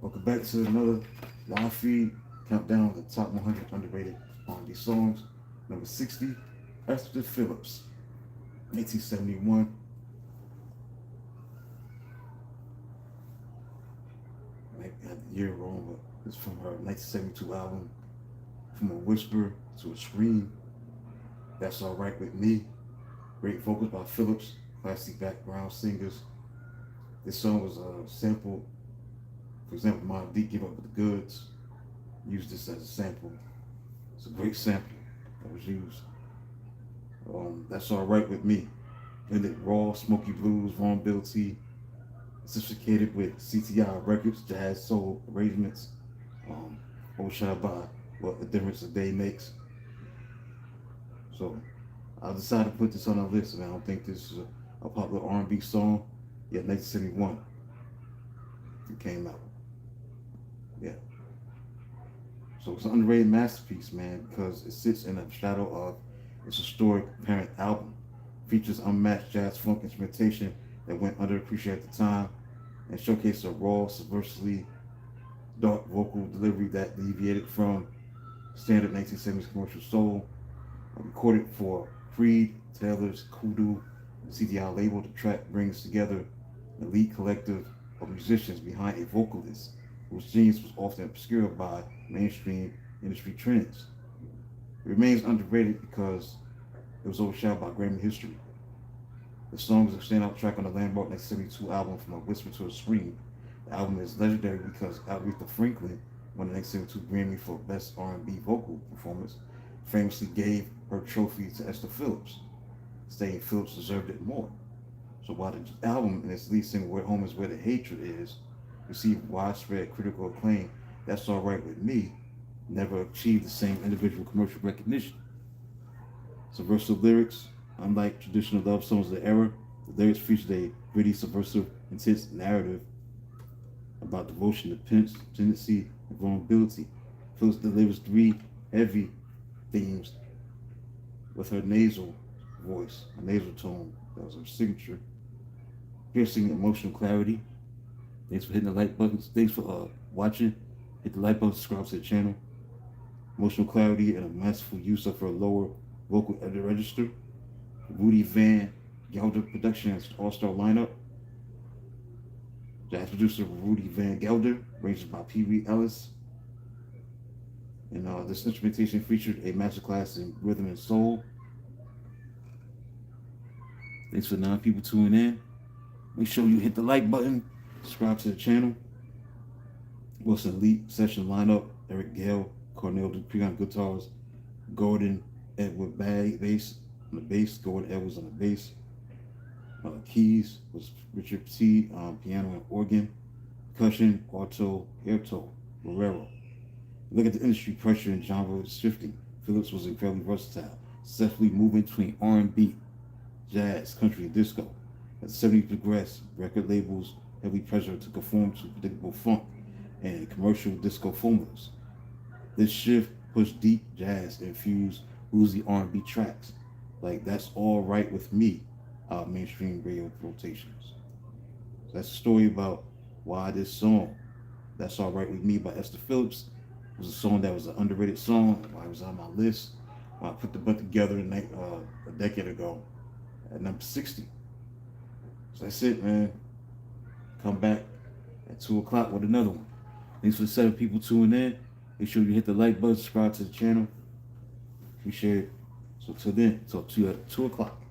Welcome back to another live feed countdown of the top 100 underrated R&B songs. Number 60, Esther Phillips, 1971. I got the year wrong, but it's from her 1972 album, From a Whisper to a Scream. That's Alright with Me. Great vocals by Phillips, classic background singers. This song was sampled. For example, Mobb Deep, Give Up With the Goods, used this as a sample. It's a great sample that was used. That's Alright with Me. Blended raw, smoky blues, vulnerability, sophisticated with CTI records, jazz, soul arrangements, overshadowed by what the difference a day makes. So I decided to put this on our list, and I don't think this is a popular R&B song. Yeah, 1971 it came out. Yeah. So it's an underrated masterpiece, man, because it sits in the shadow of its historic parent album. Features unmatched jazz funk instrumentation that went underappreciated at the time and showcased a raw, subversively dark vocal delivery that deviated from standard 1970s commercial soul. Recorded for Creed, Taylor's Kudu CDI label, the track brings together an elite collective of musicians behind a vocalist whose genius was often obscured by mainstream industry trends. It remains underrated because it was overshadowed by Grammy history. The song is a standout track on the landmark 1972 album, From a Whisper to a Scream. The album is legendary because Aretha Franklin won the 1972 Grammy for Best R&B Vocal Performance, famously gave her trophy to Esther Phillips, stating Phillips deserved it more. So while the album and its lead single, Where Home Is Where the Hatred Is, received widespread critical acclaim, That's Alright with Me never achieved the same individual commercial recognition. Subversive lyrics, unlike traditional love songs of the era, the lyrics featured a gritty, subversive, intense narrative about devotion, dependency, and vulnerability. Phillips delivers three heavy themes with her nasal voice, a nasal tone that was her signature, piercing emotional clarity. Thanks for hitting the like button. Thanks for watching. Hit the like button, subscribe to the channel. Emotional clarity and a masterful use of her lower vocal register. Rudy Van Gelder production and all-star lineup. Jazz producer Rudy Van Gelder, arranged by Pee Wee Ellis. And this instrumentation featured a masterclass in rhythm and soul. Thanks for 9 people tuning in. Make sure you hit the like button, subscribe to the channel. Wilson Elite Session lineup, Eric Gale, Cornell Dupree on guitars, Gordon Edward bass on the bass, Gordon Edwards on the bass. Keys was Richard T. Piano and organ. Percussion, alto, Herto, Barrero. Look at the industry pressure and genre shifting. Phillips was incredibly versatile, successfully moving between R&B, jazz, country, and disco. As the 70s progressed, record labels heavily pressured to conform to predictable funk and commercial disco formulas. This shift pushed deep jazz and infused bluesy R&B tracks like That's Alright with Me out of mainstream radio rotations. So that's a story about why this song, That's Alright with Me by Esther Phillips, was a song that was an underrated song. Why it was on my list. I put the book together a decade ago at number 60. So that's it, man. Come back at 2 o'clock with another one. Thanks for the 7 people tuning in. Make sure you hit the like button, subscribe to the channel. Appreciate it. So till then, till 2 o'clock.